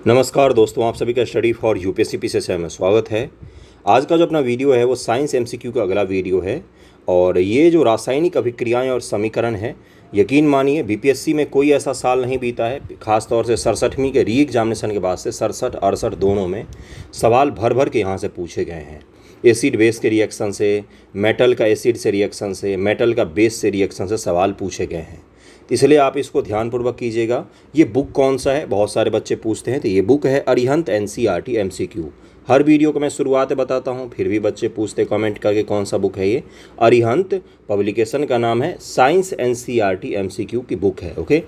नमस्कार दोस्तों, आप सभी का स्टडी फॉर यूपीएससी पीसीएस में स्वागत है। आज का जो अपना वीडियो है वो साइंस एमसीक्यू का अगला वीडियो है और ये जो रासायनिक अभिक्रियाएं और समीकरण है, यकीन मानिए बीपीएससी में कोई ऐसा साल नहीं बीता है, खासतौर से 67वीं के री एग्जामिनेशन के बाद से 67-68 दोनों में सवाल भर भर के यहाँ से पूछे गए हैं। एसिड बेस के रिएक्शन से, मेटल का एसिड से रिएक्शन से, मेटल का बेस से रिएक्शन से सवाल पूछे गए हैं। इसलिए आप इसको ध्यानपूर्वक कीजिएगा। ये बुक कौन सा है, बहुत सारे बच्चे पूछते हैं, तो ये बुक है अरिहंत एनसीईआरटी एमसीक्यू। हर वीडियो को मैं शुरुआत में बताता हूँ, फिर भी बच्चे पूछते कमेंट करके कौन सा बुक है ये। अरिहंत पब्लिकेशन का नाम है, साइंस एनसीईआरटी एमसीक्यू की बुक है। ओके,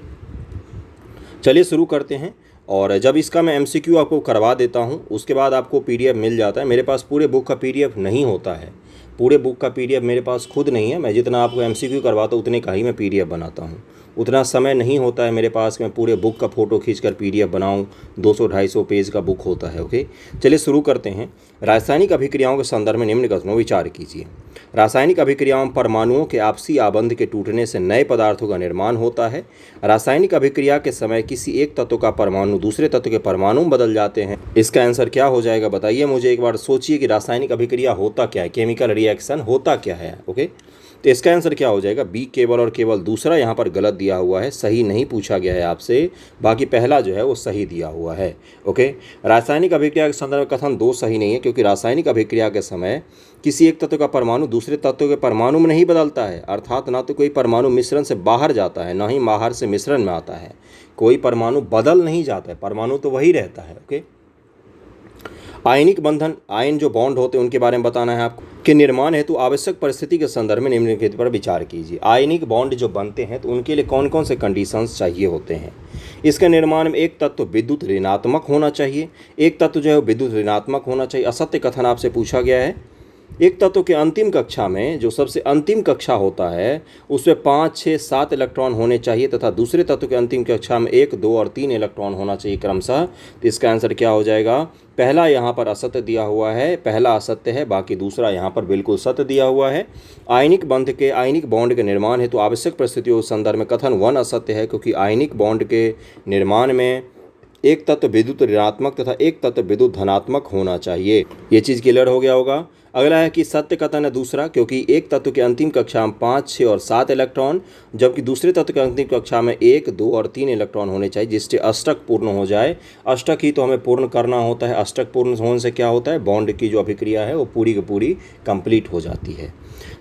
चलिए शुरू करते हैं। और जब इसका मैं एमसीक्यू आपको करवा देता हूँ उसके बाद आपको पीडीएफ मिल जाता है। मेरे पास पूरे बुक का पीडीएफ नहीं होता है, पूरे बुक का पीडीएफ मेरे पास खुद नहीं है। मैं जितना आपको एमसीक्यू करवाता हूँ उतने का ही मैं पीडीएफ बनाता हूँ। उतना समय नहीं होता है मेरे पास कि मैं पूरे बुक का फ़ोटो खींचकर पीडीएफ बनाऊँ। 200-250 पेज का बुक होता है। ओके, चलिए शुरू करते हैं। रासायनिक अभिक्रियाओं के संदर्भ में निम्न कथनों विचार कीजिए। रासायनिक अभिक्रियाओं में परमाणुओं के आपसी आबंध के टूटने से नए पदार्थों का निर्माण होता है। रासायनिक अभिक्रिया के समय किसी एक तत्व का परमाणु दूसरे तत्व के परमाणु में बदल जाते हैं। इसका आंसर क्या हो जाएगा बताइए मुझे एक बार। सोचिए कि रासायनिक अभिक्रिया होता क्या है, केमिकल रिएक्शन होता क्या है। ओके, तो इसका आंसर क्या हो जाएगा, बी केवल और केवल दूसरा यहाँ पर गलत दिया हुआ है, सही नहीं पूछा गया है आपसे। बाकी पहला जो है वो सही दिया हुआ है। ओके, रासायनिक अभिक्रिया के संदर्भ में कथन 2 सही नहीं है, क्योंकि रासायनिक अभिक्रिया के समय किसी एक तत्व का परमाणु दूसरे तत्व के परमाणु में नहीं बदलता है। अर्थात ना तो कोई परमाणु मिश्रण से बाहर जाता है, ना ही बाहर से मिश्रण में आता है। कोई परमाणु बदल नहीं जाता है, परमाणु तो वही रहता है। ओके, आयनिक बंधन, आयन जो बॉन्ड होते हैं उनके बारे में बताना है आपको। के निर्माण हेतु आवश्यक परिस्थिति के संदर्भ में निम्नलिखित पर विचार कीजिए। आयनिक बॉन्ड जो बनते हैं तो उनके लिए कौन कौन से कंडीशंस चाहिए होते हैं। इसके निर्माण में एक तत्व विद्युत ऋणात्मक होना चाहिए, एक तत्व जो है विद्युत ऋणात्मक होना चाहिए। असत्य कथन आपसे पूछा गया है। एक तत्व के अंतिम कक्षा में, जो सबसे अंतिम कक्षा होता है, उसमें 5, 6, 7 इलेक्ट्रॉन होने चाहिए तथा दूसरे तत्व के अंतिम कक्षा में 1, 2 और 3 इलेक्ट्रॉन होना चाहिए क्रमशः। तो इसका आंसर क्या हो जाएगा, पहला यहाँ पर असत्य दिया हुआ है, पहला असत्य है, बाकी दूसरा यहाँ पर बिल्कुल सत्य दिया हुआ है। आयनिक बॉन्ड के निर्माण हेतु आवश्यक परिस्थितियों के संदर्भ में कथन 1 असत्य है, क्योंकि आयनिक बॉन्ड के निर्माण में एक तत्व विद्युत ऋणात्मक तथा एक तत्व विद्युत धनात्मक होना चाहिए। ये चीज़ क्लियर हो गया होगा। अगला है कि सत्य कथन है दूसरा, क्योंकि एक तत्व के अंतिम कक्षा में 5, 6 और 7 इलेक्ट्रॉन, जबकि दूसरे तत्व के अंतिम कक्षा में 1, 2 और 3 इलेक्ट्रॉन होने चाहिए, जिससे अष्टक पूर्ण हो जाए। अष्टक ही तो हमें पूर्ण करना होता है। अष्टक पूर्ण होने से क्या होता है, बॉन्ड की जो अभिक्रिया है वो पूरी की पूरी कंप्लीट हो जाती है।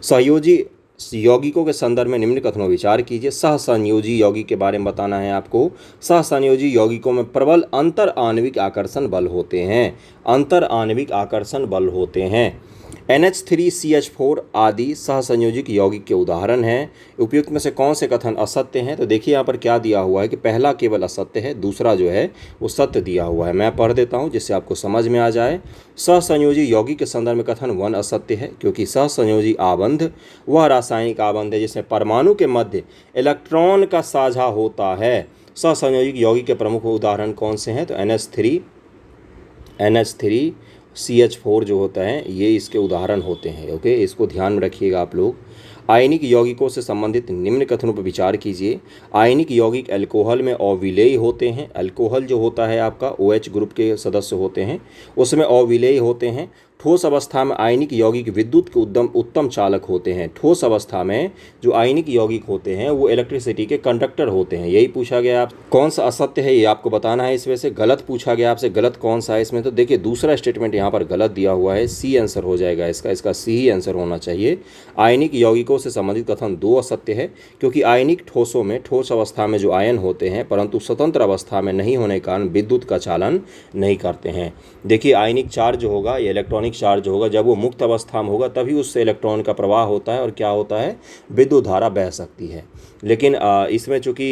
सहयोजी यौगिकों के संदर्भ में निम्न कथनों विचार कीजिए। सहसंयोजी यौगिक के बारे में बताना है आपको। सहसंयोजी यौगिकों में प्रबल अंतर आणविक आकर्षण बल होते हैं। अंतर आणविक आकर्षण बल होते हैं। NH3CH4 आदि सहसंयोजिक यौगिक के उदाहरण हैं। उपयुक्त में से कौन से कथन असत्य हैं, तो देखिए यहाँ पर क्या दिया हुआ है कि पहला केवल असत्य है, दूसरा जो है वो सत्य दिया हुआ है। मैं पढ़ देता हूँ जिससे आपको समझ में आ जाए। सहसंयोजी यौगिक के संदर्भ में कथन 1 असत्य है, क्योंकि सहसंयोजी आबंध वह रासायनिक आबंध है जिसमें परमाणु के मध्य इलेक्ट्रॉन का साझा होता है। सहसंयोजिक यौगिक के प्रमुख उदाहरण कौन से हैं, तो NH3CH4 जो होता है ये इसके उदाहरण होते हैं। ओके, इसको ध्यान में रखिएगा आप लोग। आयनिक यौगिकों से संबंधित निम्न कथनों पर विचार कीजिए। आयनिक यौगिक अल्कोहल में अविलेयी होते हैं। अल्कोहल जो होता है आपका OH ग्रुप के सदस्य होते हैं, उसमें अविलेयी होते हैं। ठोस अवस्था में आयनिक यौगिक विद्युत के उत्तम चालक होते हैं। ठोस अवस्था में जो आयनिक यौगिक होते हैं वो इलेक्ट्रिसिटी के कंडक्टर होते हैं। यही पूछा गया आप कौन सा असत्य है ये आपको बताना है। इसमें से गलत पूछा गया आपसे, गलत कौन सा है इसमें, तो देखिए दूसरा स्टेटमेंट यहाँ पर गलत दिया हुआ है। सी आंसर हो जाएगा इसका सी ही आंसर होना चाहिए। आयनिक यौगिकों से संबंधित कथन 2 असत्य है, क्योंकि आयनिक ठोसों में ठोस अवस्था में जो आयन होते हैं परंतु स्वतंत्र अवस्था में नहीं होने के कारण विद्युत का चालन नहीं करते हैं। देखिए आयनिक चार्ज होगा या इलेक्ट्रॉनिक चार्ज होगा, जब वो मुक्त अवस्था में होगा तभी उससे इलेक्ट्रॉन का प्रवाह होता है और क्या होता है, विद्युत धारा बह सकती है। लेकिन इसमें चूंकि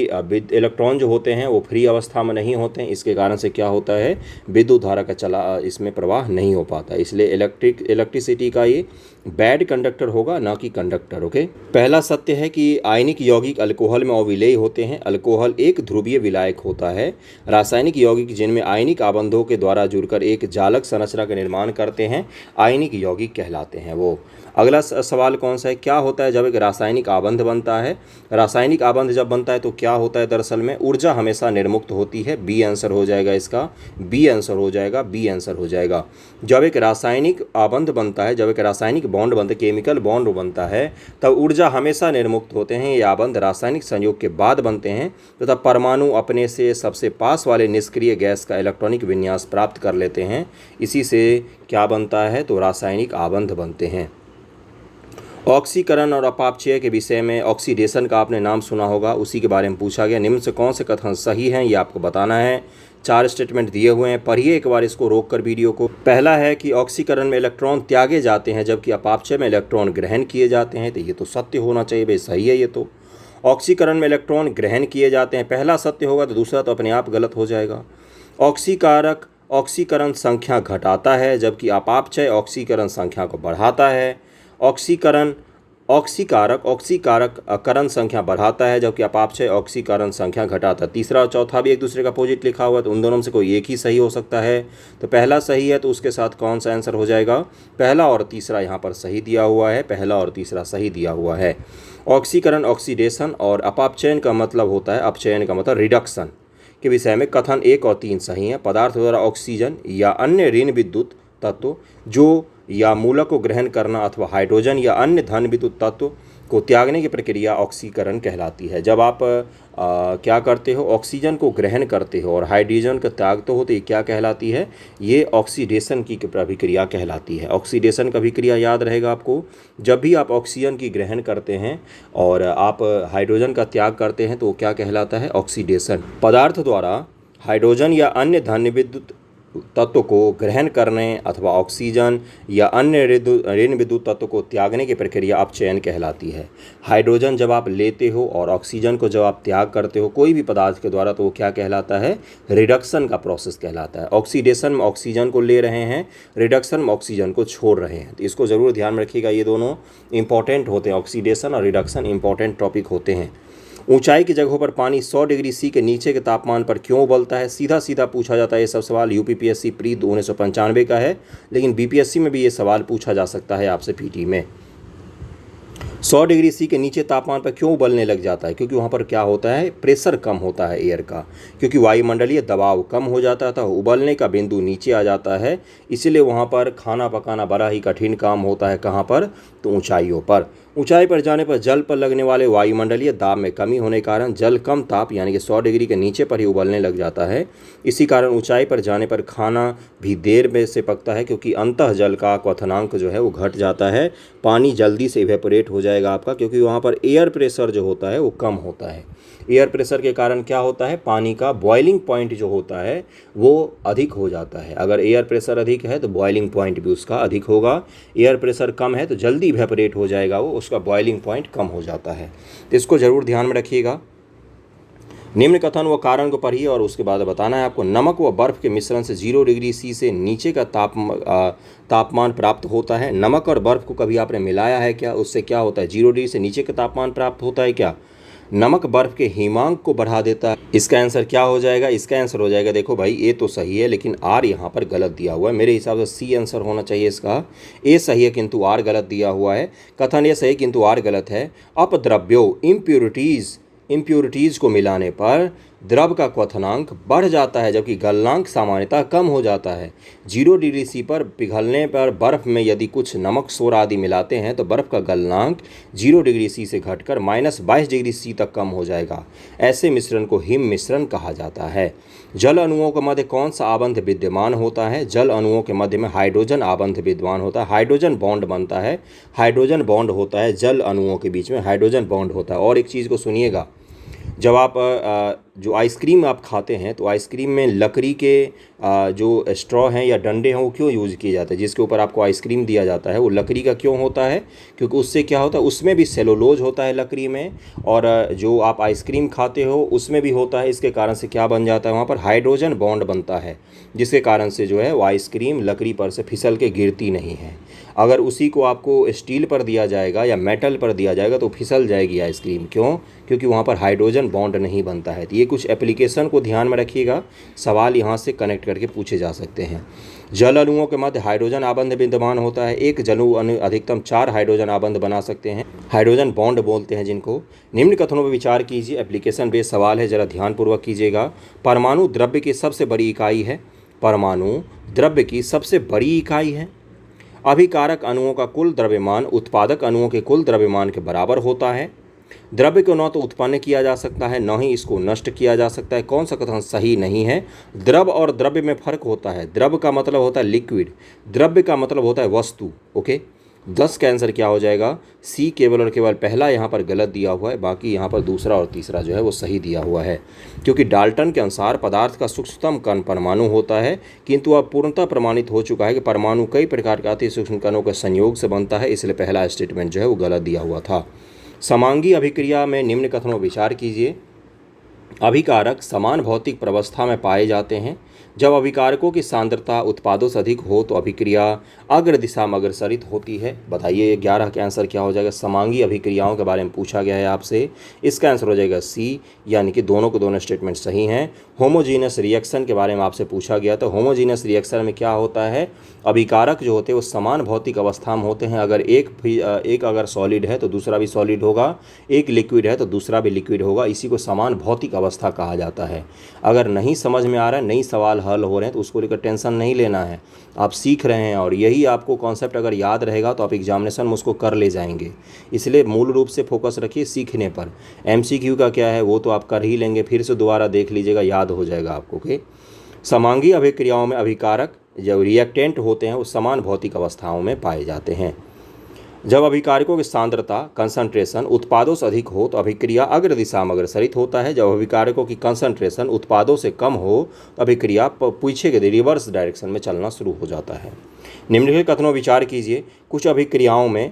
इलेक्ट्रॉन जो होते हैं वो फ्री अवस्था में नहीं होते हैं, इसके कारण से क्या होता है, विद्युत धारा का इसमें प्रवाह नहीं हो पाता। इसलिए इलेक्ट्रिसिटी का ये बैड कंडक्टर होगा, ना कि कंडक्टर। ओके, पहला सत्य है कि आयनिक यौगिक अल्कोहल में अविलेय होते हैं। अल्कोहल एक ध्रुवीय विलायक होता है। रासायनिक यौगिक जिनमें आयनिक आबंधों के द्वारा जुड़कर एक जालक संरचना का निर्माण करते हैं आयनिक यौगिक कहलाते हैं वो। अगला सवाल कौन सा है, क्या होता है जब एक रासायनिक आबंध बनता है? रासायनिक आबंध जब बनता है तो क्या होता है, दरअसल में ऊर्जा हमेशा निर्मुक्त होती है। बी आंसर हो जाएगा इसका, बी आंसर हो जाएगा, बी आंसर हो जाएगा। जब एक रासायनिक आबंध बनता है, जब एक रासायनिक बॉन्ड बनता है, केमिकल बॉन्ड बनता है, तब ऊर्जा हमेशा निर्मुक्त होते हैं। ये आबंध रासायनिक संयोग के बाद बनते हैं तथा परमाणु अपने से सबसे पास वाले निष्क्रिय गैस का इलेक्ट्रॉनिक विन्यास प्राप्त कर लेते हैं। इसी से क्या बनता है, तो रासायनिक आबंध बनते हैं। ऑक्सीकरण और अपापचय के विषय में ऑक्सीडेशन का आपने नाम सुना होगा, उसी के बारे में पूछा गया। निम्न से कौन से कथन सही हैं, ये आपको बताना है। 4 स्टेटमेंट दिए हुए हैं, पढ़िए एक बार इसको रोककर वीडियो को। पहला है कि ऑक्सीकरण में इलेक्ट्रॉन त्यागे जाते हैं जबकि अपापचय में इलेक्ट्रॉन ग्रहण किए जाते हैं। तो ये तो सत्य होना चाहिए भाई, सही है ये तो। ऑक्सीकरण में इलेक्ट्रॉन ग्रहण किए जाते हैं, पहला सत्य होगा तो दूसरा तो अपने आप गलत हो जाएगा। ऑक्सीकारक ऑक्सीकरण संख्या घटाता है जबकि अपापचय ऑक्सीकरण संख्या को बढ़ाता है। ऑक्सीकारक करण संख्या बढ़ाता है जबकि अपापचय ऑक्सीकरण संख्या घटाता है। तीसरा और चौथा भी एक दूसरे का अपोजिट लिखा हुआ है, तो उन दोनों में से कोई एक ही सही हो सकता है। तो पहला सही है तो उसके साथ कौन सा आंसर हो जाएगा, पहला और तीसरा यहाँ पर सही दिया हुआ है, पहला और तीसरा सही दिया हुआ है। ऑक्सीकरण ऑक्सीडेशन और अपापचयन का मतलब होता है, अपचयन का मतलब रिडक्शन के विषय में कथन 1 और 3 सही हैं। पदार्थ द्वारा ऑक्सीजन या अन्य ऋण विद्युत तत्व जो या मूलक को ग्रहण करना अथवा हाइड्रोजन या अन्य धन विद्युत तत्व को त्यागने की प्रक्रिया ऑक्सीकरण कहलाती है। जब आप क्या करते हो, ऑक्सीजन को ग्रहण करते हो और हाइड्रोजन का त्यागते हो तो ये क्या कहलाती है, ये ऑक्सीडेशन की अभिक्रिया कहलाती है। ऑक्सीडेशन का अभिक्रिया याद रहेगा आपको, जब भी आप ऑक्सीजन की ग्रहण करते हैं और आप हाइड्रोजन का त्याग करते हैं तो वो क्या कहलाता है, ऑक्सीडेशन। पदार्थ द्वारा हाइड्रोजन या अन्य धन विद्युत तत्व को ग्रहण करने अथवा ऑक्सीजन या अन्य ऋण विद्युत तत्व को त्यागने की प्रक्रिया अपचयन कहलाती है। हाइड्रोजन जब आप लेते हो और ऑक्सीजन को जब आप त्याग करते हो कोई भी पदार्थ के द्वारा, तो वो क्या कहलाता है, रिडक्शन का प्रोसेस कहलाता है। ऑक्सीडेशन में ऑक्सीजन को ले रहे हैं, रिडक्शन में ऑक्सीजन को छोड़ रहे हैं। तो इसको ज़रूर ध्यान में रखिएगा, ये दोनों इंपॉर्टेंट होते हैं। ऑक्सीडेशन और रिडक्शन इंपॉर्टेंट टॉपिक होते हैं। ऊंचाई की जगहों पर पानी 100 डिग्री सी के नीचे के तापमान पर क्यों उबलता है, सीधा सीधा पूछा जाता है ये सब सवाल। यूपीपीएससी प्री 1995 का है, लेकिन बीपीएससी में भी ये सवाल पूछा जा सकता है आपसे पीटी में। 100 डिग्री सी के नीचे तापमान पर क्यों उबलने लग जाता है, क्योंकि वहाँ पर क्या होता है, प्रेशर कम होता है एयर का, क्योंकि वायुमंडलीय दबाव कम हो जाता था, उबलने का बिंदु नीचे आ जाता है, इसीलिए वहाँ पर खाना पकाना बड़ा ही कठिन काम होता है। कहाँ पर, तो ऊंचाइयों पर। ऊंचाई पर जाने पर जल पर लगने वाले वायुमंडलीय दाब में कमी होने के कारण जल कम ताप यानी कि 100 डिग्री के नीचे पर ही उबलने लग जाता है। इसी कारण ऊंचाई पर जाने पर खाना भी देर में से पकता है, क्योंकि अंतः जल का क्वथनांक जो है वो घट जाता है, पानी जल्दी से इवेपोरेट हो जाएगा आपका, क्योंकि वहाँ पर एयर प्रेशर जो होता है वो कम होता है। एयर प्रेशर के कारण क्या होता है, पानी का बॉइलिंग पॉइंट जो होता है वो अधिक हो जाता है। अगर एयर प्रेशर अधिक है तो बॉइलिंग पॉइंट भी उसका अधिक होगा। एयर प्रेशर कम है तो जल्दी इवेपोरेट हो जाएगा वो, उसका बॉइलिंग पॉइंट कम हो जाता है। तो इसको ज़रूर ध्यान में रखिएगा। निम्न कथन व कारण को पढ़िए और उसके बाद बताना है आपको। नमक व बर्फ़ के मिश्रण से 0 डिग्री सी से नीचे का तापमान प्राप्त होता है। नमक और बर्फ़ को कभी आपने मिलाया है क्या, उससे क्या होता है, 0 डिग्री से नीचे का तापमान प्राप्त होता है क्या। नमक बर्फ़ के हिमांक को बढ़ा देता है। इसका आंसर क्या हो जाएगा, इसका आंसर हो जाएगा, देखो भाई ए तो सही है लेकिन आर यहाँ पर गलत दिया हुआ है। मेरे हिसाब से सी आंसर होना चाहिए इसका। ए सही है किंतु आर गलत दिया हुआ है। कथन ये सही किंतु आर गलत है। अपद्रव्यों इम्प्योरिटीज़ को मिलाने पर द्रव का क्वथनांक बढ़ जाता है जबकि गलनांक सामान्यतः कम हो जाता है। 0 डिग्री सी पर पिघलने पर बर्फ़ में यदि कुछ नमक सोडा आदि मिलाते हैं तो बर्फ़ का गलनांक 0 डिग्री सी से घटकर -22 डिग्री सी तक कम हो जाएगा। ऐसे मिश्रण को हिम मिश्रण कहा जाता है। जल अणुओं के मध्य कौन सा आबंध विद्यमान होता है, जल अणुओं के मध्य में हाइड्रोजन आबंध विद्यमान होता है। हाइड्रोजन बॉन्ड बनता है, हाइड्रोजन बॉन्ड होता है, जल अणुओं के बीच में हाइड्रोजन बॉन्ड होता है। और एक चीज़ को सुनिएगा, जब आप जो आइसक्रीम आप खाते हैं तो आइसक्रीम में लकड़ी के जो स्ट्रॉ हैं या डंडे हैं वो क्यों यूज़ किए जाते हैं, जिसके ऊपर आपको आइसक्रीम दिया जाता है वो लकड़ी का क्यों होता है? क्योंकि उससे क्या होता है, उसमें भी सेलुलोज होता है लकड़ी में, और जो आप आइसक्रीम खाते हो उसमें भी होता है। इसके कारण से क्या बन जाता है, वहाँ पर हाइड्रोजन बॉन्ड बनता है, जिसके कारण से जो है वो आइसक्रीम लकड़ी पर से फिसल के गिरती नहीं है। अगर उसी को आपको स्टील पर दिया जाएगा या मेटल पर दिया जाएगा तो फिसल जाएगी आइसक्रीम। क्यों? क्योंकि वहाँ पर हाइड्रोजन बॉन्ड नहीं बनता है। तो ये कुछ एप्लीकेशन को ध्यान में रखिएगा, सवाल यहाँ से कनेक्ट करके पूछे जा सकते हैं। जल अणुओं के मध्य हाइड्रोजन आबंध विद्यमान होता है। एक जल अणु अधिकतम 4 हाइड्रोजन आबंध बना सकते हैं, हाइड्रोजन बॉन्ड बोलते हैं जिनको। निम्न कथनों पर विचार कीजिए, एप्लीकेशन बेस्ड सवाल है, जरा ध्यानपूर्वक कीजिएगा। परमाणु द्रव्य की सबसे बड़ी इकाई है। परमाणु द्रव्य की सबसे बड़ी इकाई है। अभिकारक अणुओं का कुल द्रव्यमान उत्पादक अणुओं के कुल द्रव्यमान के बराबर होता है। द्रव्य को न तो उत्पन्न किया जा सकता है न ही इसको नष्ट किया जा सकता है। कौन सा कथन सही नहीं है? द्रव और द्रव्य में फर्क होता है। द्रव का मतलब होता है लिक्विड, द्रव्य का मतलब होता है वस्तु। ओके, 10 का आंसर क्या हो जाएगा? सी केवल और केवल पहला यहाँ पर गलत दिया हुआ है, बाकी यहाँ पर दूसरा और तीसरा जो है वो सही दिया हुआ है। क्योंकि डाल्टन के अनुसार पदार्थ का सूक्ष्मतम कण परमाणु होता है, किंतु अब पूर्णतः प्रमाणित हो चुका है कि परमाणु कई प्रकार के अति सूक्ष्म कणों के संयोग से बनता है, इसलिए पहला स्टेटमेंट जो है वो गलत दिया हुआ था। समांगी अभिक्रिया में निम्न कथनों विचार कीजिए। अभिकारक समान भौतिक प्रवस्था में पाए जाते हैं। जब अभिकारकों की सांद्रता उत्पादों से अधिक हो तो अभिक्रिया अग्र दिशा में अग्रसरित होती है। बताइए 11 का आंसर क्या हो जाएगा? समांगी अभिक्रियाओं के बारे में पूछा गया है आपसे, इसका आंसर हो जाएगा सी, यानी कि दोनों के दोनों स्टेटमेंट सही हैं। होमोजीनस रिएक्शन के बारे में आपसे पूछा गया, तो होमोजीनस रिएक्शन में क्या होता है? अभिकारक जो होते हैं वो समान भौतिक अवस्था में होते हैं। अगर एक अगर सॉलिड है तो दूसरा भी सॉलिड होगा, एक लिक्विड है तो दूसरा भी लिक्विड होगा, इसी को समान भौतिक अवस्था कहा जाता है। अगर नहीं समझ में आ रहा है, नई सवाल हल हो रहे हैं तो उसको लेकर टेंशन नहीं लेना है, आप सीख रहे हैं और यही आपको कॉन्सेप्ट अगर याद रहेगा तो आप एग्जामिनेशन में उसको कर ले जाएंगे। इसलिए मूल रूप से फोकस रखिए सीखने पर। एमसीक्यू का क्या है वो तो आप कर ही लेंगे, फिर से दोबारा देख लीजिएगा, याद हो जाएगा आपको। ओके, समांगी अभिक्रियाओं में अभिकारक जो रिएक्टेंट होते हैं वो समान भौतिक अवस्थाओं में पाए जाते हैं। जब अभिकारकों की सांद्रता कंसंट्रेशन उत्पादों से अधिक हो तो अभिक्रिया अग्र दिशा में अग्रसरित होता है। जब अभिकारकों की कंसंट्रेशन उत्पादों से कम हो तो अभिक्रिया पीछे के रिवर्स डायरेक्शन में चलना शुरू हो जाता है। निम्नलिखित कथनों विचार कीजिए। कुछ अभिक्रियाओं में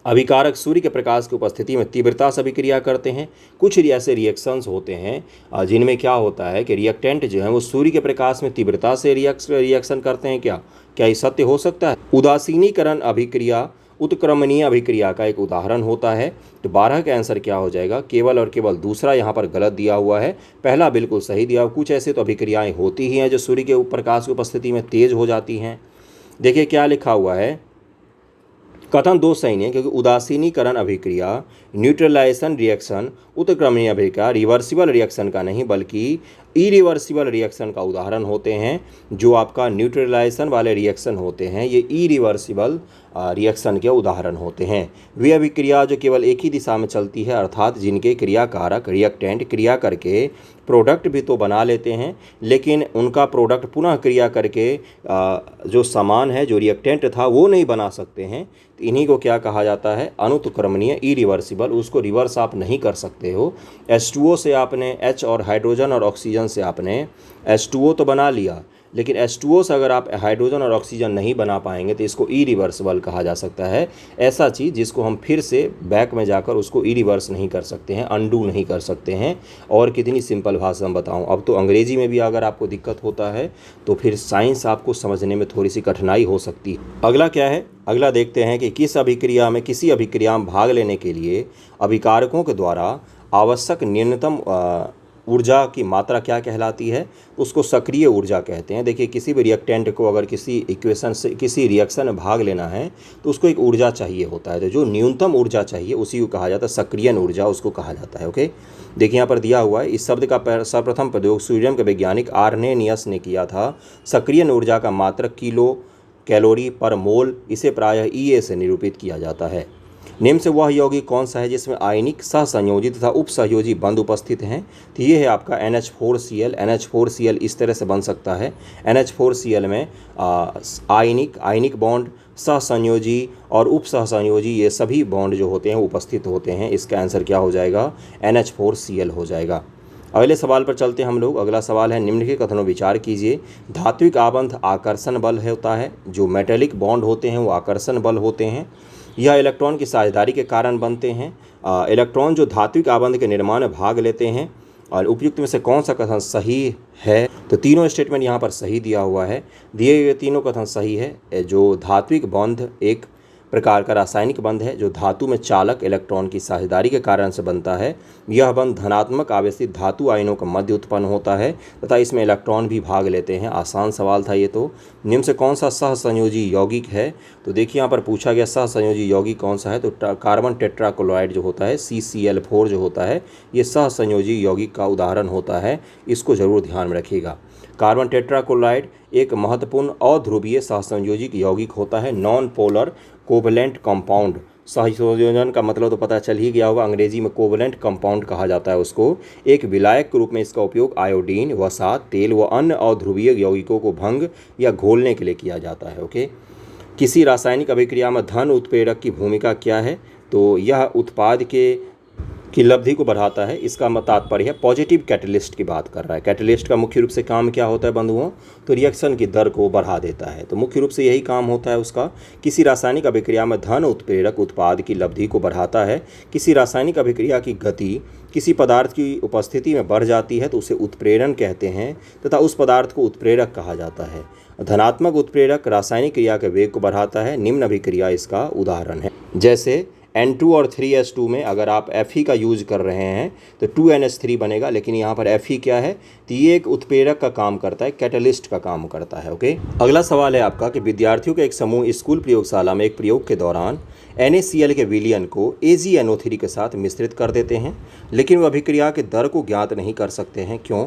अभिकारक सूर्य के प्रकाश की उपस्थिति में तीव्रता से अभिक्रिया करते हैं। कुछ ऐसे रिएक्शंस होते हैं जिनमें क्या होता है कि रिएक्टेंट जो है वो सूर्य के प्रकाश में तीव्रता से रिएक्शन करते हैं। क्या ये सत्य हो सकता है? उदासीनीकरण अभिक्रिया उत्क्रमणीय अभिक्रिया का एक उदाहरण होता है। तो 12 का आंसर क्या हो जाएगा? केवल और केवल दूसरा यहाँ पर गलत दिया हुआ है, पहला बिल्कुल सही दिया हुआ। कुछ ऐसे तो अभिक्रियाएं होती ही हैं जो सूर्य के प्रकाश की उपस्थिति में तेज हो जाती हैं। देखिए क्या लिखा हुआ है, कथन 2 सही नहीं है, क्योंकि उदासीनीकरण अभिक्रिया न्यूट्रलाइजेशन रिएक्शन उत्क्रमणीय अभिक्रिया रिवर्सिबल रिएक्शन का नहीं बल्कि इरिवर्सिबल रिएक्शन का उदाहरण होते हैं। जो आपका न्यूट्रलाइजेशन वाले रिएक्शन होते हैं ये इरिवर्सिबल रिएक्शन के उदाहरण होते हैं। वे अभिक्रिया जो केवल एक ही दिशा में चलती है, अर्थात जिनके क्रियाकारक रिएक्टेंट क्रिया करके प्रोडक्ट भी तो बना लेते हैं, लेकिन उनका प्रोडक्ट पुनः क्रिया करके जो सामान है जो रिएक्टेंट था वो नहीं बना सकते हैं। तो इन्हीं को क्या कहा जाता है? अनुत्क्रमणीय इरिवर्सिबल। उसको रिवर्स आप नहीं कर सकते हो। H2O से आपने H और हाइड्रोजन और ऑक्सीजन से आपने H2O तो बना लिया, लेकिन H2O से अगर आप हाइड्रोजन और ऑक्सीजन नहीं बना पाएंगे तो इसको इरिवर्सिबल कहा जा सकता है। ऐसा चीज़ जिसको हम फिर से बैक में जाकर उसको इरिवर्स नहीं कर सकते हैं, अनडू नहीं कर सकते हैं। और कितनी सिंपल भाषा में बताऊं, अब तो अंग्रेजी में भी अगर आपको दिक्कत होता है तो फिर साइंस आपको समझने में थोड़ी सी कठिनाई हो सकती है। अगला क्या है? अगला देखते हैं कि किसी अभिक्रिया में भाग लेने के लिए अभिकारकों के द्वारा आवश्यक न्यूनतम ऊर्जा की मात्रा क्या कहलाती है? उसको सक्रिय ऊर्जा कहते हैं। देखिए किसी भी रिएक्टेंट को अगर किसी इक्वेशन से किसी रिएक्शन में भाग लेना है तो उसको एक ऊर्जा चाहिए होता है, तो जो न्यूनतम ऊर्जा चाहिए उसी को कहा जाता है सक्रियन ऊर्जा, उसको कहा जाता है। ओके, देखिए यहाँ पर दिया हुआ है, इस शब्द का सर्वप्रथम प्रयोग स्वीडन के वैज्ञानिक आर्नेनियस ने किया था। सक्रियन ऊर्जा का मात्रक किलो कैलोरी पर मोल, इसे प्रायः EA से निरूपित किया जाता है। निम्न से वह यौगिक कौन सा है जिसमें आयनिक सहसंयोजी तथा उपसहयोजी बंध उपस्थित हैं? तो ये है आपका NH4Cl। NH4Cl इस तरह से बन सकता है। NH4Cl में आयनिक बॉन्ड, सहसंयोजी और उपसहसंयोजी ये सभी बॉन्ड जो होते हैं उपस्थित होते हैं। इसका आंसर क्या हो जाएगा? NH4Cl हो जाएगा। अगले सवाल पर चलते हैं हम लोग। अगला सवाल है, निम्नलिखित कथनों विचार कीजिए। धात्विक आबंध आकर्षण बल होता है, जो मेटेलिक बॉन्ड होते हैं वो आकर्षण बल होते हैं। यह इलेक्ट्रॉन की साझेदारी के कारण बनते हैं। इलेक्ट्रॉन जो धात्विक आबंध के निर्माण में भाग लेते हैं, और उपयुक्त में से कौन सा कथन सही है? तो तीनों स्टेटमेंट यहाँ पर सही दिया हुआ है। दिए हुए तीनों कथन सही है। जो धात्विक बंध एक प्रकार का रासायनिक बंध है जो धातु में चालक इलेक्ट्रॉन की साझेदारी के कारण से बनता है। यह बंध धनात्मक आवेशित धातु आयनों का मध्य उत्पन्न होता है तथा इसमें इलेक्ट्रॉन भी भाग लेते हैं। आसान सवाल था ये तो। निम्न से कौन सा सहसंयोजी यौगिक है? तो देखिए यहाँ पर पूछा गया सहसंयोजी यौगिक कौन सा है, तो कार्बन टेट्राक्लोराइड जो होता है, CCl4 जो होता है, ये सहसंयोजी यौगिक का उदाहरण होता है। इसको जरूर ध्यान में रखिएगा। कार्बन टेट्राक्लोराइड एक महत्वपूर्ण अध्रुवीय सहसंयोजिक यौगिक होता है, नॉन पोलर कोवलेंट कंपाउंड। सहसंयोजन का मतलब तो पता चल ही गया होगा, अंग्रेजी में कोवलेंट कंपाउंड कहा जाता है उसको। एक विलायक के रूप में इसका उपयोग आयोडीन, वसा, तेल व अन्य अध्रुवीय यौगिकों को भंग या घोलने के लिए किया जाता है। ओके। किसी रासायनिक अभिक्रिया में धन उत्प्रेरक की भूमिका क्या है? तो यह उत्पाद की लब्धि को बढ़ाता है। इसका तात्पर्य है पॉजिटिव कैटलिस्ट की बात कर रहा है। कैटलिस्ट का मुख्य रूप से काम क्या होता है बंधुओं? तो रिएक्शन की दर को बढ़ा देता है। तो मुख्य रूप से यही काम होता है उसका। किसी रासायनिक अभिक्रिया में धन उत्प्रेरक उत्पाद की लब्धि को बढ़ाता है। किसी रासायनिक अभिक्रिया की गति किसी पदार्थ की उपस्थिति में बढ़ जाती है तो उसे उत्प्रेरण कहते हैं तथा उस पदार्थ को उत्प्रेरक कहा जाता है। धनात्मक उत्प्रेरक रासायनिक क्रिया के वेग को बढ़ाता है। निम्न अभिक्रिया इसका उदाहरण है। जैसे N2 और 3S2 में अगर आप Fe का यूज कर रहे हैं तो 2NH3 बनेगा, लेकिन यहाँ पर Fe क्या है? तो ये एक उत्प्रेरक का काम करता है, कैटलिस्ट का काम करता है। ओके। अगला सवाल है आपका कि विद्यार्थियों का एक समूह स्कूल प्रयोगशाला में एक प्रयोग के दौरान NaCl के विलयन को AgNO3 के साथ मिश्रित कर देते हैं, लेकिन वो अभिक्रिया के दर को ज्ञात नहीं कर सकते हैं। क्यों?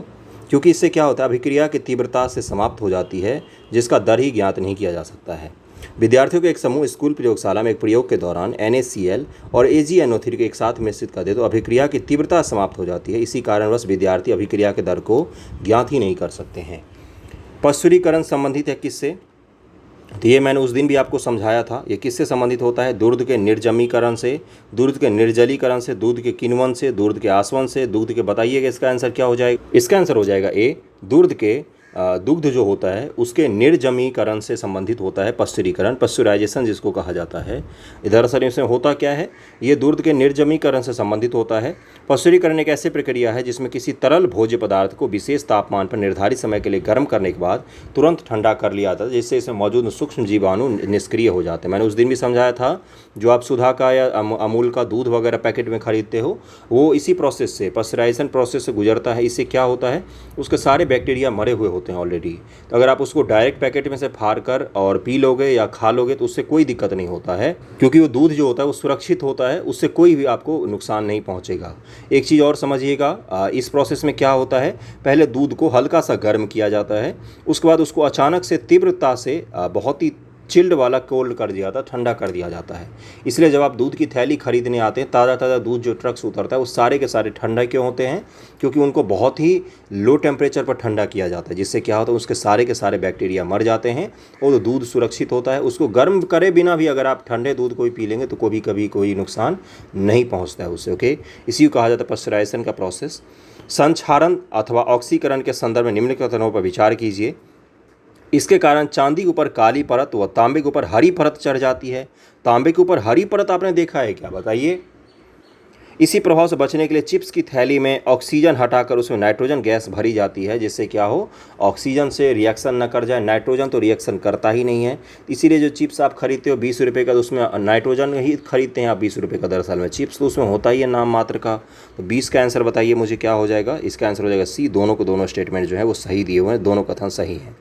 क्योंकि इससे क्या होता है, अभिक्रिया की तीव्रता से समाप्त हो जाती है, जिसका दर ही ज्ञात नहीं किया जा सकता है। विद्यार्थियों के एक समूह स्कूल प्रयोगशाला में एक प्रयोग के दौरान NaCl और AgNO3 के एक साथ मिश्रित कर दे तो अभिक्रिया की तीव्रता समाप्त हो जाती है। इसी कारणवश विद्यार्थी अभिक्रिया के दर को ज्ञात ही नहीं कर सकते हैं। पश्चुरीकरण संबंधित है किससे? तो ये मैंने उस दिन भी आपको समझाया था। ये किससे संबंधित होता है? दूध के निर्जमीकरण से, दूध के निर्जलीकरण से, दूध के किण्वन से, दूध के आसवन से, दूध के, बताइएगा इसका आंसर क्या हो जाएगा? इसका आंसर हो जाएगा ए। दूध के दुग्ध जो होता है उसके निर्जमीकरण से संबंधित होता है पश्चुरीकरण, पश्चुराइजेशन जिसको कहा जाता है। दरअसल इसमें होता क्या है, ये दूध के निर्जमीकरण से संबंधित होता है। पश्चुरीकरण एक ऐसी प्रक्रिया है जिसमें किसी तरल भोज्य पदार्थ को विशेष तापमान पर निर्धारित समय के लिए गर्म करने के बाद तुरंत ठंडा कर लिया जाता है, जिससे इसमें मौजूद सूक्ष्म जीवाणु निष्क्रिय हो जाते हैं। मैंने उस दिन भी समझाया था, जो आप सुधा का या अमूल का दूध वगैरह पैकेट में खरीदते हो, वो इसी प्रोसेस से, पश्चराइजेशन प्रोसेस से गुजरता है। इससे क्या होता है, उसके सारे बैक्टीरिया मरे हुए होते हैं ऑलरेडी। तो अगर आप उसको डायरेक्ट पैकेट में से फाड़ कर और पी लोगे या खा लोगे तो उससे कोई दिक्कत नहीं होता है, क्योंकि वो दूध जो होता है वो सुरक्षित होता है, उससे कोई भी आपको नुकसान नहीं पहुंचेगा। एक चीज़ और समझिएगा, इस प्रोसेस में क्या होता है, पहले दूध को हल्का सा गर्म किया जाता है, उसके बाद उसको अचानक से तीव्रता से बहुत ही चिल्ड वाला कोल्ड कर दिया जाता, ठंडा कर दिया जाता है। इसलिए जब आप दूध की थैली खरीदने आते हैं, ताज़ा ताज़ा दूध जो ट्रक से उतरता है वो सारे के सारे ठंडा क्यों होते हैं? क्योंकि उनको बहुत ही लो टेम्परेचर पर ठंडा किया जाता है, जिससे क्या होता है, उसके सारे के सारे बैक्टीरिया मर जाते हैं और दूध सुरक्षित होता है। उसको गर्म करे बिना भी अगर आप ठंडे दूध को ही पी लेंगे तो कभी कोई नुकसान नहीं पहुँचता है उससे। ओके, इसी को कहा जाता है पश्चराइजेशन का प्रोसेस। संक्षारण अथवा ऑक्सीकरण के संदर्भ में निम्न कथनों पर विचार कीजिए। इसके कारण चांदी के ऊपर काली परत व तांबे के ऊपर हरी परत चढ़ जाती है। तांबे के ऊपर हरी परत आपने देखा है क्या, बताइए? इसी प्रभाव से बचने के लिए चिप्स की थैली में ऑक्सीजन हटाकर उसमें नाइट्रोजन गैस भरी जाती है, जिससे क्या हो, ऑक्सीजन से रिएक्शन न कर जाए। नाइट्रोजन तो रिएक्शन करता ही नहीं है, इसीलिए जो चिप्स आप खरीदते हो 20 रुपये का, तो उसमें नाइट्रोजन ही खरीदते हैं आप 20 रुपये का। दरअसल में चिप्स तो उसमें होता ही है नाम मात्र का। तो 20 का आंसर बताइए मुझे क्या हो जाएगा? इसका आंसर हो जाएगा सी। दोनों को दोनों स्टेटमेंट जो है वो सही दिए हुए हैं, दोनों कथन सही हैं।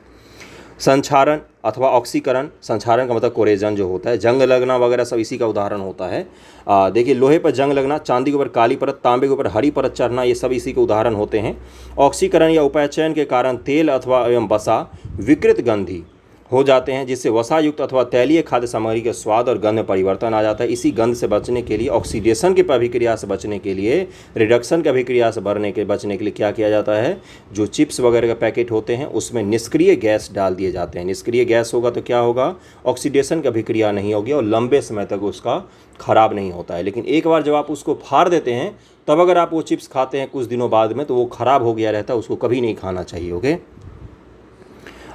संक्षारण अथवा ऑक्सीकरण, संक्षारण का मतलब कोरेजन जो होता है, जंग लगना वगैरह सब इसी का उदाहरण होता है। देखिए, लोहे पर जंग लगना, चांदी के ऊपर काली परत, तांबे के ऊपर हरी परत चढ़ना, ये सब इसी के उदाहरण होते हैं। ऑक्सीकरण या उपायचयन के कारण तेल अथवा एवं वसा विकृत गंधी हो जाते हैं, जिससे वसायुक्त अथवा तैलीय खाद्य सामग्री के स्वाद और गंध में परिवर्तन आ जाता है। इसी गंध से बचने के लिए, ऑक्सीडेशन की अभिक्रिया से बचने के लिए, रिडक्शन की अभिक्रिया से बचने के लिए क्या किया जाता है, जो चिप्स वगैरह के पैकेट होते हैं उसमें निष्क्रिय गैस डाल दिए जाते हैं। निष्क्रिय गैस होगा तो क्या होगा, ऑक्सीडेशन की अभिक्रिया नहीं होगी और लंबे समय तक उसका खराब नहीं होता है। लेकिन एक बार जब आप उसको फाड़ देते हैं तब अगर आप वो चिप्स खाते हैं कुछ दिनों बाद में तो वो खराब हो गया रहता है, उसको कभी नहीं खाना चाहिए। ओके,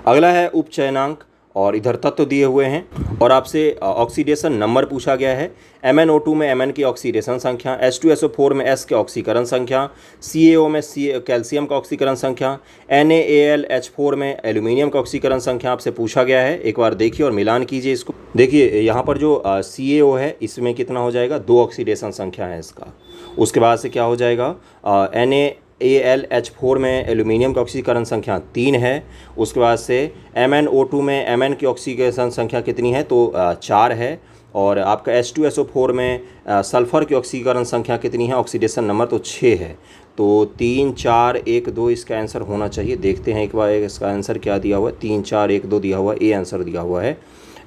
अगला है उपचयनांक, और इधर तत्व दिए हुए हैं और आपसे ऑक्सीडेशन नंबर पूछा गया है। MnO2 में Mn की ऑक्सीडेशन संख्या, H2SO4 में S के ऑक्सीकरण संख्या, CaO में कैल्शियम का ऑक्सीकरण संख्या, NaAlH4 में एल्यूमिनियम का ऑक्सीकरण संख्या आपसे पूछा गया है। एक बार देखिए और मिलान कीजिए इसको। देखिए यहाँ पर जो CaO है इसमें कितना हो जाएगा, 2 ऑक्सीडेशन संख्या है इसका। उसके बाद से क्या हो जाएगा, NaAlH4 में एल्यूमिनियम की ऑक्सीकरण संख्या 3 है। उसके बाद से MnO2 में Mn की ऑक्सीकरण संख्या कितनी है, तो 4 है। और आपका H2SO4 में सल्फ़र की ऑक्सीकरण संख्या कितनी है, ऑक्सीडेशन नंबर तो 6 है। तो 3 4 1 2 इसका आंसर होना चाहिए। देखते हैं एक बार इसका आंसर क्या दिया हुआ है, 3 4 1 2 दिया हुआ है, ए आंसर दिया हुआ है।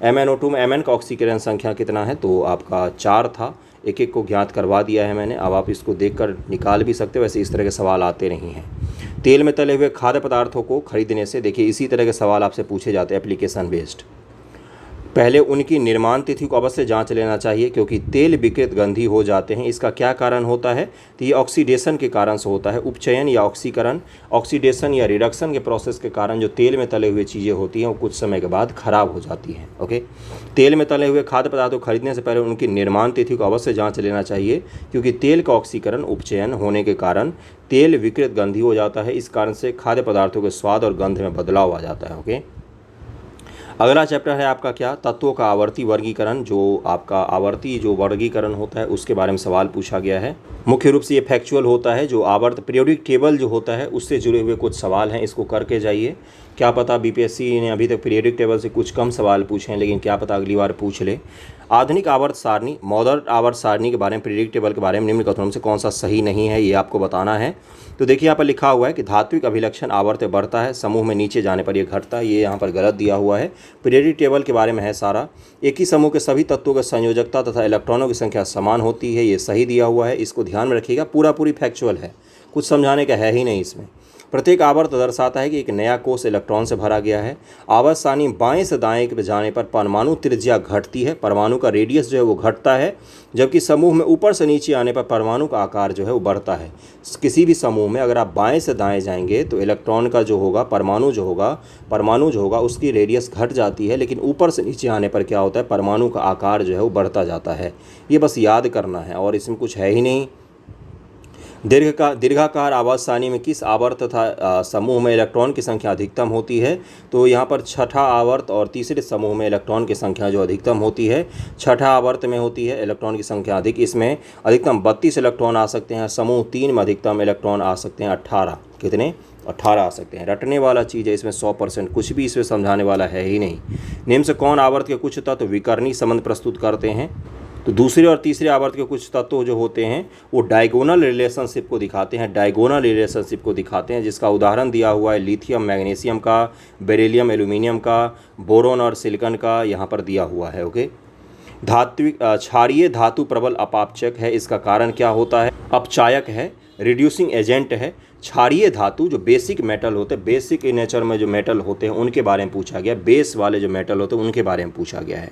MnO2 में Mn का ऑक्सीकरण संख्या कितना है, तो आपका 4 था। एक एक को ज्ञात करवा दिया है मैंने, अब आप इसको देखकर निकाल भी सकते हो। वैसे इस तरह के सवाल आते नहीं हैं। तेल में तले हुए खाद्य पदार्थों को खरीदने से, देखिए इसी तरह के सवाल आपसे पूछे जाते हैं एप्लीकेशन बेस्ड। पहले उनकी निर्माण तिथि को अवश्य जांच लेना चाहिए, क्योंकि तेल विकृत गंधी हो जाते हैं। इसका क्या कारण होता है, तो ये ऑक्सीडेशन के कारण से होता है। उपचयन या ऑक्सीकरण, ऑक्सीडेशन या रिडक्शन के प्रोसेस के कारण जो तेल में तले हुए चीज़ें होती हैं वो कुछ समय के बाद खराब हो जाती हैं। ओके, तेल में तले हुए खाद्य पदार्थों को खरीदने से पहले उनकी निर्माण तिथि को अवश्य जाँच लेना चाहिए, क्योंकि तेल का ऑक्सीकरण उपचयन होने के कारण तेल विकृत गंधी हो जाता है। इस कारण से खाद्य पदार्थों के स्वाद और गंध में बदलाव आ जाता है। ओके, अगला चैप्टर है आपका क्या, तत्वों का आवर्ती वर्गीकरण। जो आपका आवर्ती जो वर्गीकरण होता है उसके बारे में सवाल पूछा गया है। मुख्य रूप से ये फैक्चुअल होता है, जो आवर्त पीरियोडिक टेबल जो होता है उससे जुड़े हुए कुछ सवाल हैं, इसको करके जाइए। क्या पता बीपीएससी ने अभी तक पीरियोडिक टेबल से कुछ कम सवाल पूछे हैं, लेकिन क्या पता अगली बार पूछ ले। आधुनिक आवर्त सारणी, मॉडर्न आवर्त सारणी के बारे में, पीरियोडिक टेबल के बारे में निम्न कथनों में से कौन सा सही नहीं है, ये आपको बताना है। तो देखिए यहाँ पर लिखा हुआ है कि धात्विक अभिलक्षण आवर्त बढ़ता है, समूह में नीचे जाने पर यह घटता है। ये यहाँ पर गलत दिया हुआ है। पीरियोडिक टेबल के बारे में है सारा। एक ही समूह के सभी तत्वों की संयोजकता तथा इलेक्ट्रॉनों की संख्या समान होती है, ये सही दिया हुआ है। इसको ध्यान में रखिएगा, पूरी फैक्चुअल है, कुछ समझाने का है ही नहीं इसमें। प्रत्येक आवर्त दर्शाता है कि एक नया कोष इलेक्ट्रॉन से भरा गया है। आवर्त सारणी बाएं से दाएं पे जाने पर परमाणु त्रिज्या घटती है, परमाणु का रेडियस जो है वो घटता है, जबकि समूह में ऊपर से नीचे आने पर परमाणु का आकार जो है वो बढ़ता है। किसी भी समूह में अगर आप बाएं से दाएं जाएंगे तो इलेक्ट्रॉन का जो होगा, परमाणु जो होगा उसकी रेडियस घट जाती है, लेकिन ऊपर से नीचे आने पर क्या होता है, परमाणु का आकार जो है वो बढ़ता जाता है। ये बस याद करना है और इसमें कुछ है ही नहीं। दीर्घाकार आवर्त सारणी में किस आवर्त तथा समूह में इलेक्ट्रॉन की संख्या अधिकतम होती है, तो यहाँ पर छठा आवर्त और तीसरे समूह में इलेक्ट्रॉन की संख्या जो अधिकतम होती है, छठा आवर्त में होती है इलेक्ट्रॉन की संख्या अधिक। इसमें अधिकतम 32 इलेक्ट्रॉन आ सकते हैं। समूह 3 में अधिकतम इलेक्ट्रॉन आ सकते हैं 18। कितने, 18 आ सकते हैं। रटने वाला चीज़ है इसमें 100%, कुछ भी इसमें समझाने वाला है ही नहीं। निम्न से कौन आवर्त के कुछ तत्व विकर्णी संबंध प्रस्तुत करते हैं, तो दूसरे और तीसरे आवर्त के कुछ तत्व जो होते हैं वो डायगोनल रिलेशनशिप को दिखाते हैं, जिसका उदाहरण दिया हुआ है लिथियम मैग्नीशियम का, बेरिलियम एल्यूमिनियम का, बोरोन और सिलिकॉन का यहाँ पर दिया हुआ है। ओके, क्षारीय धातु प्रबल अपापचक है। इसका कारण क्या होता है, अपचायक है, रिड्यूसिंग एजेंट है। क्षारीय धातु जो बेसिक मेटल होते हैं, बेसिक इन नेचर में जो मेटल होते हैं उनके बारे में पूछा गया, बेस वाले जो मेटल होते हैं उनके बारे में पूछा गया है।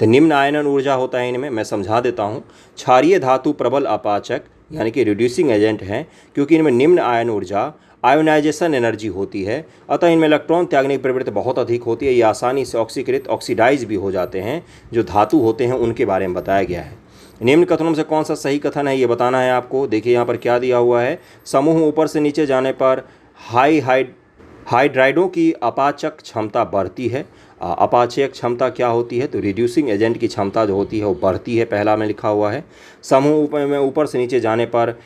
तो निम्न आयनन ऊर्जा होता है इनमें, मैं समझा देता हूँ। क्षारीय धातु प्रबल अपाचक यानी कि रिड्यूसिंग एजेंट हैं, क्योंकि इनमें निम्न आयन ऊर्जा आयोनाइजेशन एनर्जी होती है, अतः इनमें इलेक्ट्रॉन त्यागने की प्रवृत्ति बहुत अधिक होती है। ये आसानी से ऑक्सीडाइज भी हो जाते हैं। जो धातु होते हैं उनके बारे में बताया गया है। निम्न कथनों में से कौन सा सही कथन है ये बताना है आपको। देखिए यहाँ पर क्या दिया हुआ है, समूह ऊपर से नीचे जाने पर हाइड्राइडों की अपाचक क्षमता बढ़ती है। अपाचक क्षमता क्या होती है, तो रिड्यूसिंग एजेंट की क्षमता जो होती है वो बढ़ती है, पहला में लिखा हुआ है। समूह में ऊपर से नीचे जाने पर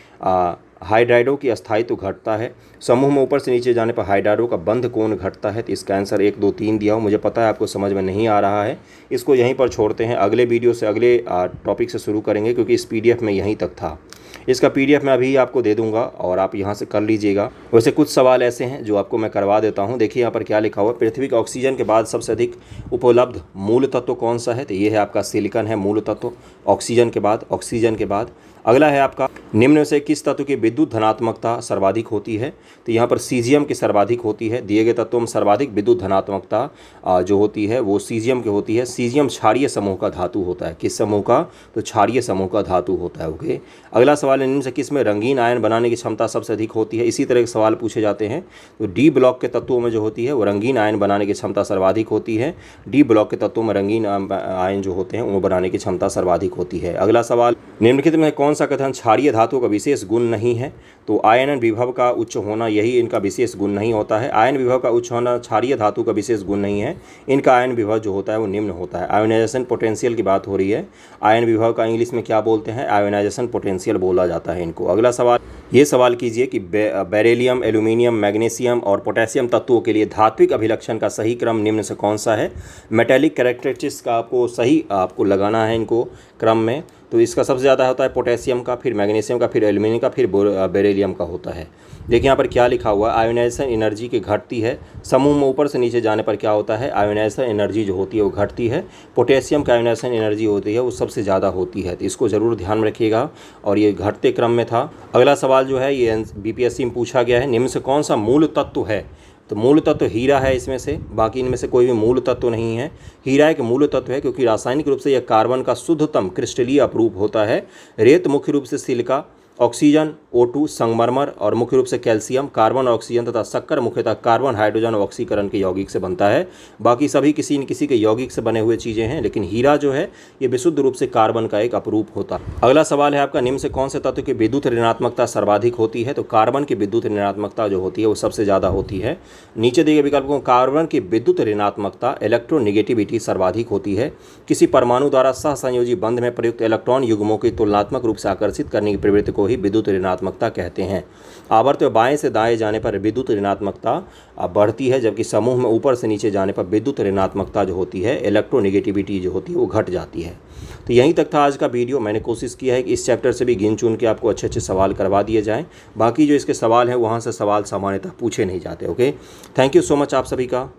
हाइड्राइडों की अस्थायित्व घटता है। समूह में ऊपर से नीचे जाने पर हाइड्राइडों का बंध कोण घटता है। तो इसका आंसर 1 2 3 दिया हो, मुझे पता है आपको समझ में नहीं आ रहा है, इसको यहीं पर छोड़ते हैं। अगले वीडियो से अगले टॉपिक से शुरू करेंगे, क्योंकि इस PDF में यहीं तक था। इसका PDF मैं अभी आपको दे दूंगा और आप यहाँ से कर लीजिएगा। वैसे कुछ सवाल ऐसे हैं जो आपको मैं करवा देता हूँ। देखिए यहाँ पर क्या लिखा हुआ है, पृथ्वी का ऑक्सीजन के बाद सबसे अधिक उपलब्ध मूल तत्व कौन सा है? तो ये है आपका सिलिकॉन है मूल तत्व ऑक्सीजन के बाद। अगला है आपका निम्न में से किस तत्व की विद्युत धनात्मकता सर्वाधिक होती है? तो यहाँ पर सीजियम की सर्वाधिक होती है। दिए गए तत्वों में सर्वाधिक विद्युत धनात्मकता जो होती है वो सीजियम की होती है। सीजियम क्षारीय समूह का धातु होता है। किस समूह का? तो क्षारीय समूह का धातु होता है। ओके, अगला सवाल है, निम्न से किस में रंगीन आयन बनाने की क्षमता सबसे अधिक होती है? इसी तरह के सवाल पूछे जाते हैं। तो डी ब्लॉक के तत्वों में जो होती है वो रंगीन आयन बनाने की क्षमता सर्वाधिक होती है। डी ब्लॉक के तत्वों में रंगीन आयन जो होते हैं वो बनाने की क्षमता सर्वाधिक होती है। अगला सवाल, निम्नलिखित में कौन सा कथन क्षारीय धातु का विशेष गुण नहीं है? तो आयनन विभव का उच्च होना यही इनका विशेष गुण नहीं होता है। आयन विभव का उच्च होना क्षारीय धातु का विशेष गुण नहीं है। इनका आयन विभव जो होता है वो निम्न होता है। आयोनाइजेशन पोटेंशियल की बात हो रही है। आयन विभव का इंग्लिश में क्या बोलते हैं? आयोनाइजेशन पोटेंशियल बोला जाता है इनको। अगला सवाल, ये सवाल कीजिए कि बेरिलियम, एल्यूमिनियम, मैग्नीशियम और पोटेशियम तत्वों के लिए धात्विक अभिलक्षण का सही क्रम निम्न से कौन सा है? मेटेलिक कैरेक्टरिस्टिक्स का आपको सही आपको लगाना है इनको क्रम में। तो इसका सबसे ज़्यादा होता है पोटेशियम का, फिर मैग्नीशियम का, फिर एल्यूमिनियम का, फिर बेरिलियम का होता है। देखिए यहाँ पर क्या लिखा हुआ है, आयोनाइजेशन एनर्जी की घटती है। समूह में ऊपर से नीचे जाने पर क्या होता है? आयोनाइजेशन एनर्जी जो होती है वो घटती है। पोटेशियम का आयोनाइजेशन एनर्जी होती है वो सबसे ज़्यादा होती है। तो इसको ज़रूर ध्यान में रखिएगा और ये घटते क्रम में था। अगला सवाल जो है ये BPSC में पूछा गया है, निम्न से कौन सा मूल तत्व है? तो मूल तत्व हीरा है इसमें से, बाकी इनमें से कोई भी मूल तत्व नहीं है। हीरा एक मूल तत्व है क्योंकि रासायनिक रूप से यह कार्बन का शुद्धतम क्रिस्टलीय अपरूप होता है। रेत मुख्य रूप से सिलिका, ऑक्सीजन O2, संगमरमर और मुख्य रूप से कैल्शियम, कार्बन और ऑक्सीजन तथा शक्कर मुख्यतः कार्बन, हाइड्रोजन और ऑक्सीकरण के यौगिक से बनता है। बाकी सभी किसी न किसी के यौगिक से बने हुए चीज़ें हैं, लेकिन हीरा जो है ये विशुद्ध रूप से कार्बन का एक अपरूप होता है। अगला सवाल है आपका, निम्न से कौन से तत्व की विद्युत ऋणात्मकता सर्वाधिक होती है? तो कार्बन की विद्युत ऋणात्मकता जो होती है वो सबसे ज़्यादा होती है। नीचे दिए गए विकल्पों में कार्बन की विद्युत ऋणात्मकता इलेक्ट्रोनिगेटिविटी सर्वाधिक होती है। किसी परमाणु द्वारा सहसंयोजी बंध में प्रयुक्त इलेक्ट्रॉन युग्मों की तुलनात्मक रूप से आकर्षित करने की प्रवृत्ति को ही विद्युत ऋणात्मकता कहते हैं। आवर्त में बाएं से दाएं जाने पर विद्युत ऋणात्मकता बढ़ती है, जबकि समूह में ऊपर से नीचे जाने पर विद्युत ऋणात्मकता जो होती है, इलेक्ट्रोनिगेटिविटी जो होती है वो घट जाती है। तो यहीं तक था आज का वीडियो। मैंने कोशिश किया है कि इस चैप्टर से भी गिन चुन के आपको अच्छे अच्छे सवाल करवा दिए जाएं। बाकी जो इसके सवाल हैं वहाँ से सवाल सामान्यतः पूछे नहीं जाते। Okay, thank you so much आप सभी का।